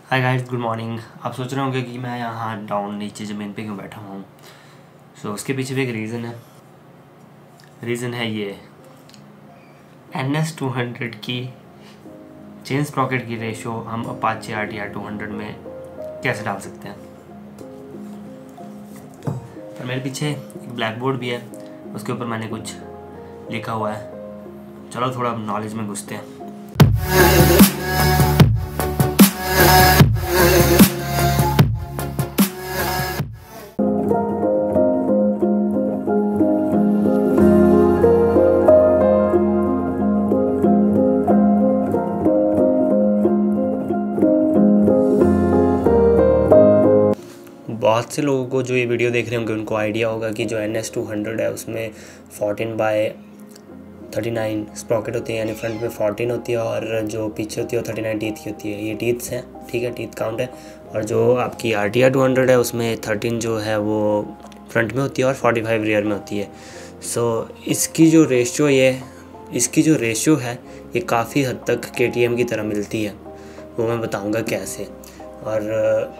Hi guys, good morning. आप सोच रहे होंगे कि मैं यहाँ डाउन नीचे ज़मीन पे क्यों बैठा हुआ हूँ। सो उसके पीछे भी एक रीज़न है ये NS200 की चेन स्प्रॉकेट की रेशो हम अपाचे RTR 200 में कैसे डाल सकते हैं। और मेरे पीछे एक ब्लैक बोर्ड भी है, उसके ऊपर मैंने कुछ लिखा हुआ है। चलो थोड़ा नॉलेज में घुसते हैं। बहुत से लोगों को जो ये वीडियो देख रहे होंगे उनको आइडिया होगा कि जो NS200 है उसमें 14/39 स्प्रॉकेट होती है, यानी फ्रंट में 14 होती है और जो पीछे होती है वो 39 टीथ की होती है। ये टीथ्स हैं, ठीक है, टीथ काउंट है। और जो आपकी RTR 200 है उसमें 13 जो है वो फ्रंट में होती है और 45 रियर में होती है। सो इसकी जो रेशियो है ये काफ़ी हद तक KTM की तरह मिलती है, वो मैं बताऊँगा कैसे। और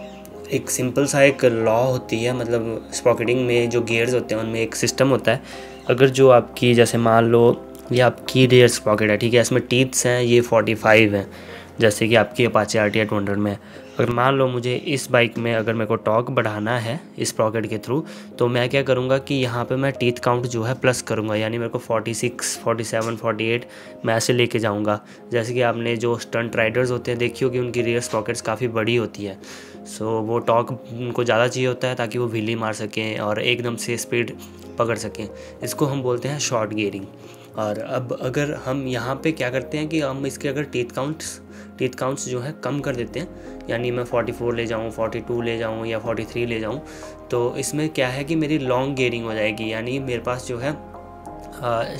एक सिंपल सा एक लॉ होती है, मतलब स्प्रॉकेटिंग में जो गियर्स होते हैं उनमें एक सिस्टम होता है। अगर जो आपकी जैसे मान लो ये आपकी रियर स्प्रॉकेट है, ठीक है, इसमें टीथ्स हैं, ये 45 हैं, जैसे कि आपकी अपाचे RTR 200 में। अगर मान लो मुझे इस बाइक में अगर मेरे को टॉर्क बढ़ाना है इस स्प्रॉकेट के थ्रू, तो मैं क्या करूँगा कि यहाँ पे मैं टीथ काउंट जो है प्लस करूँगा, यानी मेरे को 46, 47, 48 मैं ऐसे लेके जाऊँगा। जैसे कि आपने जो स्टंट राइडर्स होते हैं देखियो कि उनकी रियर स्प्रॉकेट्स काफ़ी बड़ी होती है। सो वो टॉर्क उनको ज़्यादा चाहिए होता है ताकि वो व्हीली मार सकें और एकदम से स्पीड पकड़ सकें। इसको हम बोलते हैं शॉर्ट गियरिंग। और अब अगर हम यहाँ पे क्या करते हैं कि हम इसके अगर टीथ काउंट्स जो है कम कर देते हैं, यानी मैं 44 ले जाऊँ, 42 ले जाऊँ या 43 ले जाऊँ, तो इसमें क्या है कि मेरी लॉन्ग गियरिंग हो जाएगी, यानी मेरे पास जो है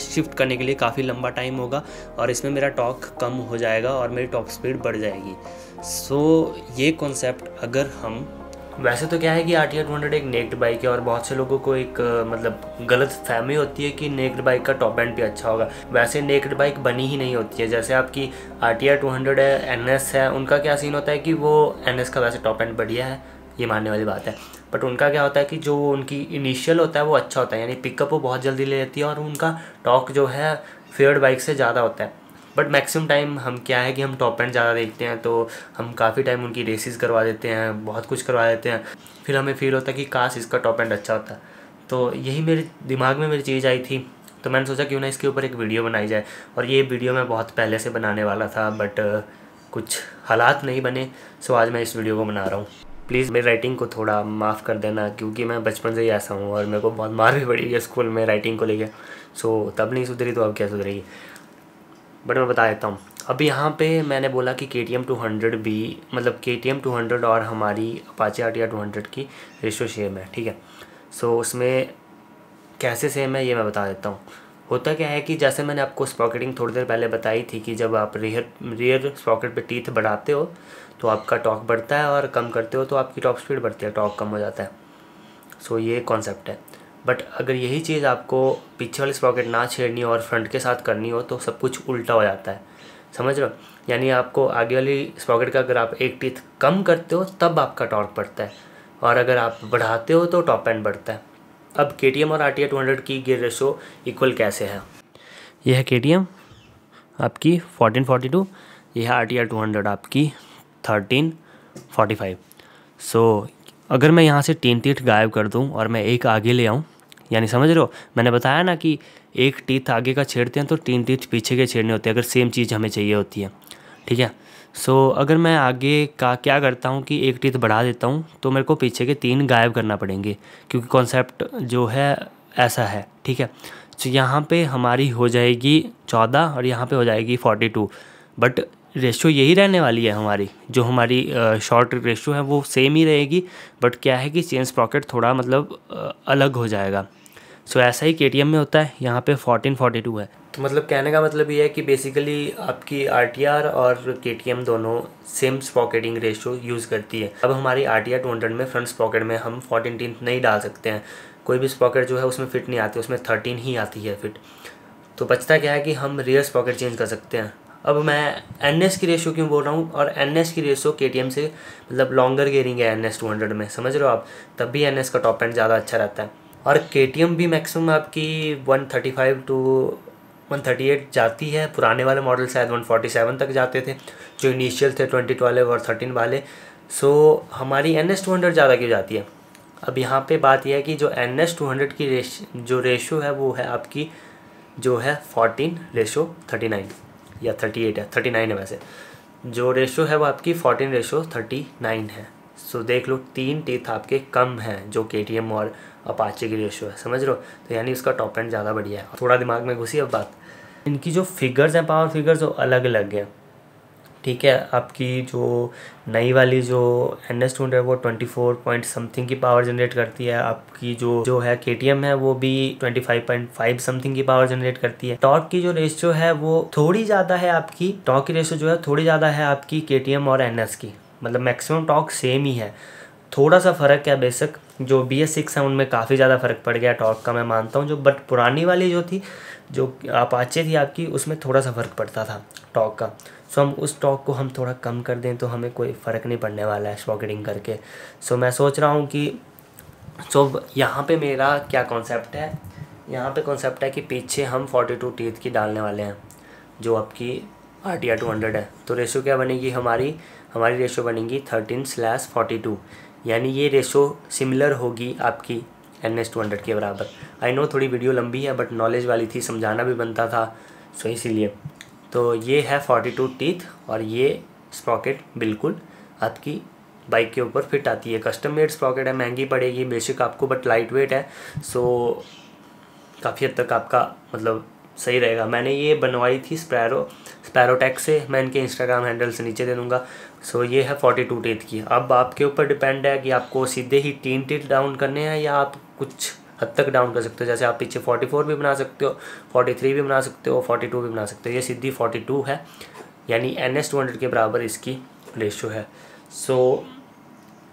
शिफ्ट करने के लिए काफ़ी लंबा टाइम होगा और इसमें मेरा टॉर्क कम हो जाएगा और मेरी टॉप स्पीड बढ़ जाएगी। सो ये कॉन्सेप्ट अगर हम, वैसे तो क्या है कि RTR 200 एक नेक्ड बाइक है और बहुत से लोगों को एक मतलब गलत फहमी होती है कि नेक्ड बाइक का टॉप एंड भी अच्छा होगा। वैसे नेक्ड बाइक बनी ही नहीं होती है। जैसे आपकी RTR 200 है, NS है, उनका क्या सीन होता है कि वो NS का वैसे टॉप एंड बढ़िया है, ये मानने वाली बात है, बट उनका क्या होता है कि जो उनकी इनिशियल होता है वो अच्छा होता है, यानी पिकअप वो बहुत जल्दी ले लेती है और उनका टॉर्क जो है फेयर्ड बाइक से ज़्यादा होता है। बट मैक्सिमम टाइम हम क्या है कि हम टॉप एंड ज़्यादा देखते हैं, तो हम काफ़ी टाइम उनकी रेसेस करवा देते हैं, बहुत कुछ करवा देते हैं, फिर हमें फील होता है कि काश इसका टॉप एंड अच्छा होता। तो यही मेरे दिमाग में मेरी चीज़ आई थी, तो मैंने सोचा क्यों ना इसके ऊपर एक वीडियो बनाई जाए। और ये वीडियो मैं बहुत पहले से बनाने वाला था, बट कुछ हालात नहीं बने, सो आज मैं इस वीडियो को बना रहा हूँ। प्लीज़ मेरी राइटिंग को थोड़ा माफ़ कर देना, क्योंकि मैं बचपन से ही ऐसा हूँ और मेरे को बहुत मार भी पड़ी है स्कूल में राइटिंग को लेके। सो तब नहीं सुधरी तो अब क्या सुधरेगी। बट मैं बता देता हूँ। अब यहाँ पे मैंने बोला कि KTM 200 भी, मतलब KTM 200 और हमारी अपाचे RTR 200 की रेशियो सेम है, ठीक है। सो उसमें कैसे सेम है ये मैं बता देता हूँ। होता क्या है कि जैसे मैंने आपको स्प्रॉकेटिंग थोड़ी देर पहले बताई थी कि जब आप रियर स्प्रॉकेट पे टीथ बढ़ाते हो तो आपका टॉर्क बढ़ता है और कम करते हो तो आपकी टॉप स्पीड बढ़ती है, टॉर्क कम हो जाता है। सो ये कॉन्सेप्ट है। बट अगर यही चीज़ आपको पीछे वाली स्प्रॉकेट ना छेड़नी हो और फ्रंट के साथ करनी हो तो सब कुछ उल्टा हो जाता है, समझ रहे हो। यानी आपको आगे वाली स्प्रॉकेट का अगर आप एक टीथ कम करते हो तब आपका टॉर्क बढ़ता है, और अगर आप बढ़ाते हो तो टॉप एंड बढ़ता है। अब KTM और RTR 200 की गियर रेशो इक्वल कैसे है। यह है KTM आपकी 1442, यह है RTR 200 आपकी 1345। सो अगर मैं यहाँ से 3 टीथ गायब कर दूँ और मैं एक आगे ले आऊँ, यानी समझ रहे हो, मैंने बताया ना कि एक टीथ आगे का छेड़ते हैं तो 3 टीथ पीछे के छेड़ने होते हैं अगर सेम चीज़ हमें चाहिए होती है, ठीक है। सो अगर मैं आगे का क्या करता हूँ कि एक टीथ बढ़ा देता हूँ तो मेरे को पीछे के 3 गायब करना पड़ेंगे, क्योंकि कॉन्सेप्ट जो है ऐसा है, ठीक है। तो यहाँ पे हमारी हो जाएगी 14 और यहाँ पे हो जाएगी 42, बट रेशो यही रहने वाली है हमारी, जो हमारी शॉर्ट रेशो है वो सेम ही रहेगी, बट क्या है कि चेन स्प्रॉकेट थोड़ा मतलब अलग हो जाएगा। सो ऐसा ही KTM में होता है, यहाँ पे 1442 है। तो मतलब कहने का मतलब ये है कि बेसिकली आपकी RTR और KTM दोनों सेम स्प्रॉकेटिंग रेशो यूज़ करती है। अब हमारी RTR 200 में फ्रंट स्प्रॉकेट में हम 14 टीथ नहीं डाल सकते हैं, कोई भी स्प्रॉकेट जो है उसमें फ़िट नहीं आती, उसमें 13 ही आती है फिट। तो बचता क्या है कि हम रियर स्प्रॉकेट चेंज कर सकते हैं। अब मैं NS की रेशो क्यों बोल रहा हूँ, और NS की रेशो KTM से मतलब लॉन्गर गेयरिंग है NS 200 में, समझ रहे हो आप, तब भी NS का टॉप एंड ज़्यादा अच्छा रहता है। और KTM भी मैक्सिमम आपकी 135 टू 138 जाती है, पुराने वाले मॉडल शायद 147 तक जाते थे जो इनिशियल थे 2012 और 13 वाले। सो हमारी NS 200 ज़्यादा क्यों जाती है। अब यहाँ पे बात यह है कि जो NS 200 की जो रेशो है वो है आपकी जो है 14:39 या 38 है, 39 है वैसे, जो रेशो है वो आपकी 14:39 है। सो देख लो 3 टीथ आपके कम हैं जो KTM और अपाचे की रेशो है, समझ रहे हो। तो यानी उसका टॉप एंड ज़्यादा बढ़िया है। थोड़ा दिमाग में घुसी अब बात। इनकी जो फिगर्स हैं, पावर फिगर्स, वो अलग अलग हैं, ठीक है। आपकी जो नई वाली जो NS 200 है वो 24 पॉइंट समथिंग की पावर जनरेट करती है। आपकी जो है KTM है वो भी 25.5 समथिंग की पावर जनरेट करती है। टॉर्क की जो रेशियो है वो थोड़ी ज़्यादा है आपकी, टॉर्क की रेशियो जो है थोड़ी ज़्यादा है आपकी KTM और NS की, मतलब मैक्सिमम टॉर्क सेम ही है, थोड़ा सा फ़र्क है बेशक। जो BS6 है उनमें काफ़ी ज़्यादा फ़र्क पड़ गया टॉर्क का, मैं मानता हूँ। जो बट पुरानी वाली जो थी, जो अपाचे थी आपकी, उसमें थोड़ा सा फ़र्क पड़ता था टॉर्क का। सो हम उस टॉर्क को हम थोड़ा कम कर दें तो हमें कोई फ़र्क नहीं पड़ने वाला है स्प्रॉकेटिंग करके। सो मैं सोच रहा हूँ कि यहाँ पे मेरा क्या कॉन्सेप्ट है, यहाँ पे कॉन्सेप्ट है कि पीछे हम 42 टीथ की डालने वाले हैं जो आपकी RTR 200 है। तो रेशो क्या बनेगी हमारी रेशो बनेगी 13/42, यानी ये रेशो सिमिलर होगी आपकी NS 200 के बराबर। आई नो थोड़ी वीडियो लंबी है बट नॉलेज वाली थी, समझाना भी बनता था, सो इसीलिए। तो ये है 42 टीथ और ये स्प्रॉकेट बिल्कुल आपकी बाइक के ऊपर फिट आती है। कस्टम मेड स्प्रॉकेट है, महंगी पड़ेगी बेसिक आपको, बट लाइट वेट है, सो काफ़ी हद तक आपका मतलब सही रहेगा। मैंने ये बनवाई थी स्पैरोटेक से, मैं इनके इंस्टाग्राम हैंडल से नीचे दे दूँगा। सो ये है 42 टीथ की। अब आपके ऊपर डिपेंड है कि आपको सीधे ही 3 टीथ डाउन करने हैं या आप कुछ हद तक डाउन कर सकते हो। जैसे आप पीछे 44 भी बना सकते हो, 43 भी बना सकते हो, 42 भी बना सकते हो। ये सीधी 42 है, यानी NS 200 के बराबर इसकी रेशो है। सो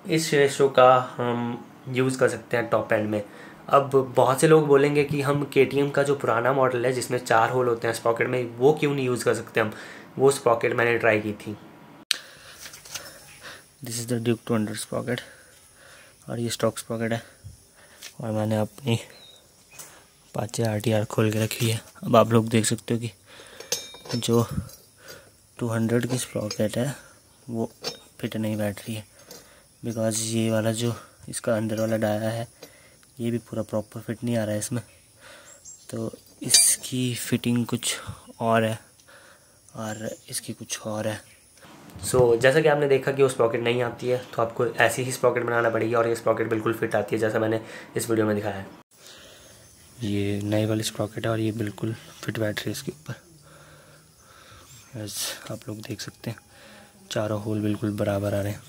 इस रेशो का हम यूज़ कर सकते हैं टॉप एंड में। अब बहुत से लोग बोलेंगे कि हम KTM का जो पुराना मॉडल है जिसमें 4 होल होते हैं स्प्रॉकेट में, वो क्यों नहीं यूज़ कर सकते हम। वो स्प्रॉकेट मैंने ट्राई की थी। This is the Duke 200 Sprocket और ये स्टॉक स्प्रॉकेट है, और मैंने अपनी अपाचे RTR खोल के रखी है। अब आप लोग देख सकते हो कि जो 200 की स्प्रॉकेट है वो फिट नहीं बैठ रही है, बिकॉज़ ये वाला जो इसका अंदर वाला डाया है ये भी पूरा प्रॉपर फिट नहीं आ रहा है इसमें। तो इसकी फिटिंग कुछ और है और इसकी कुछ और है। सो जैसा कि आपने देखा कि वो स्प्रॉकेट नहीं आती है, तो आपको ऐसी ही स्प्रॉकेट बनाना पड़ेगी, और ये स्प्रॉकेट बिल्कुल फिट आती है जैसा मैंने इस वीडियो में दिखाया है। ये नई वाली स्प्रॉकेट है और ये बिल्कुल फिट बैठ रही है इसके ऊपर, आप लोग देख सकते हैं चारों होल बिल्कुल बराबर आ रहे हैं।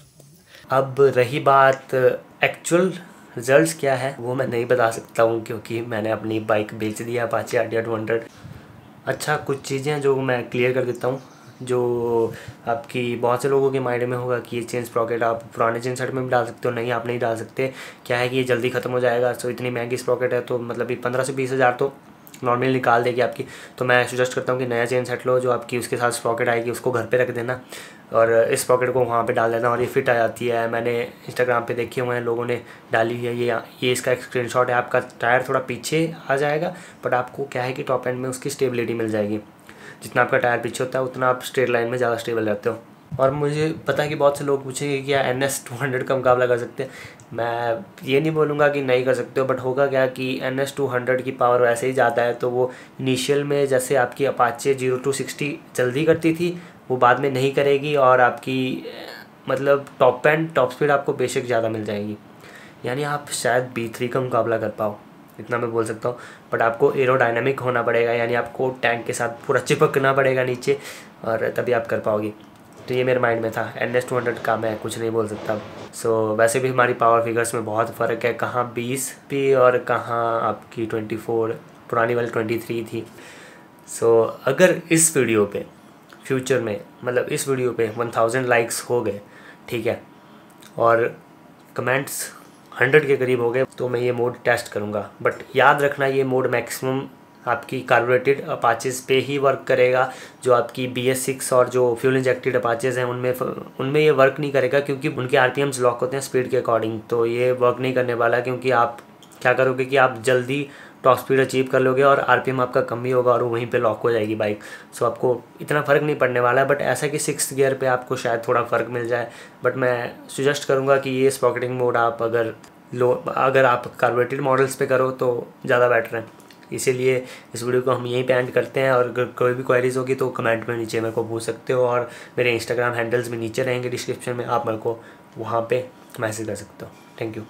अब रही बात एक्चुअल रिजल्ट्स क्या है, वो मैं नहीं बता सकता हूँ क्योंकि मैंने अपनी बाइक बेच दिया अपाचे RTR 200। अच्छा, कुछ चीज़ें हैं जो मैं क्लियर कर देता हूँ, जो आपकी बहुत से लोगों के माइंड में होगा कि ये चेन स्प्रॉकेट आप पुराने चेन सेट में भी डाल सकते हो। नहीं, आप नहीं डाल सकते। क्या है कि ये जल्दी ख़त्म हो जाएगा। सो इतनी महंगी स्प्रॉकेट है तो मतलब ये 15 से 20 हज़ार तो नॉर्मली निकाल देगी आपकी। तो मैं सजेस्ट करता हूँ कि नया चेन सेट लो, जो आपकी उसके साथ स्प्रॉकेट आएगी उसको घर पे रख देना और इस स्प्रॉकेट को वहाँ पे डाल देना, और ये फिट आ जाती है। मैंने इंस्टाग्राम पे देखे हुए हैं लोगों ने डाली है। ये इसका एक स्क्रीनशॉट है। आपका टायर थोड़ा पीछे आ जाएगा बट आपको क्या है कि टॉप एंड में उसकी स्टेबिलिटी मिल जाएगी। जितना आपका टायर पीछे होता है उतना आप स्ट्रेट लाइन में ज़्यादा स्टेबल रहते हो। और मुझे पता है कि बहुत से लोग पूछेंगे कि क्या NS 200 का मुकाबला कर सकते हैं। मैं ये नहीं बोलूँगा कि नहीं कर सकते हो, बट होगा क्या कि NS 200 की पावर वैसे ही ज़्यादा है, तो वो इनिशियल में जैसे आपकी अपाचे 0 to 60 जल्दी करती थी वो बाद में नहीं करेगी, और आपकी मतलब टॉप स्पीड आपको बेशक ज़्यादा मिल जाएगी। यानी आप शायद B3 का मुकाबला कर पाओ, इतना मैं बोल सकता हूँ। बट आपको एरोडायनामिक होना पड़ेगा, यानी आपको टैंक के साथ पूरा चिपकना पड़ेगा नीचे, और तभी आप कर पाओगे। तो ये मेरे माइंड में था। NS 200 का मैं कुछ नहीं बोल सकता। सो वैसे भी हमारी पावर फिगर्स में बहुत फ़र्क है, कहाँ 20 भी और कहाँ आपकी 24, पुरानी वाली 23 थी। सो अगर इस वीडियो पे फ्यूचर में मतलब इस वीडियो पे 1000 लाइक्स हो गए, ठीक है, और कमेंट्स 100 के करीब हो गए, तो मैं ये मोड टेस्ट करूँगा। बट याद रखना ये मोड मैक्सिमम आपकी कार्बोरेटेड अपाचेज़ पे ही वर्क करेगा। जो आपकी BS6 और जो फ्यूल इंजेक्टेड अपाचेज़ हैं उनमें ये वर्क नहीं करेगा, क्योंकि उनके RPMs लॉक होते हैं स्पीड के अकॉर्डिंग। तो ये वर्क नहीं करने वाला, क्योंकि आप क्या करोगे कि आप जल्दी टॉप स्पीड अचीव कर लोगे और RPM आपका कम ही होगा और वहीं पे लॉक हो जाएगी बाइक। सो आपको इतना फ़र्क नहीं पड़ने वाला है। बट ऐसा कि 6th गियर पे आपको शायद थोड़ा फ़र्क मिल जाए। बट मैं सजेस्ट करूँगा कि ये स्पॉकेटिंग मोड आप अगर आप कार्बोरेटेड मॉडल्स पे करो तो ज़्यादा बेटर है। इसीलिए इस वीडियो को हम यहीं पे एंड करते हैं। और अगर कोई भी क्वेरीज होगी तो कमेंट में नीचे मेरे को पूछ सकते हो, और मेरे इंस्टाग्राम हैंडल्स भी नीचे रहेंगे डिस्क्रिप्शन में, आप मेरे को वहाँ पे मैसेज कर सकते हो। Thank you.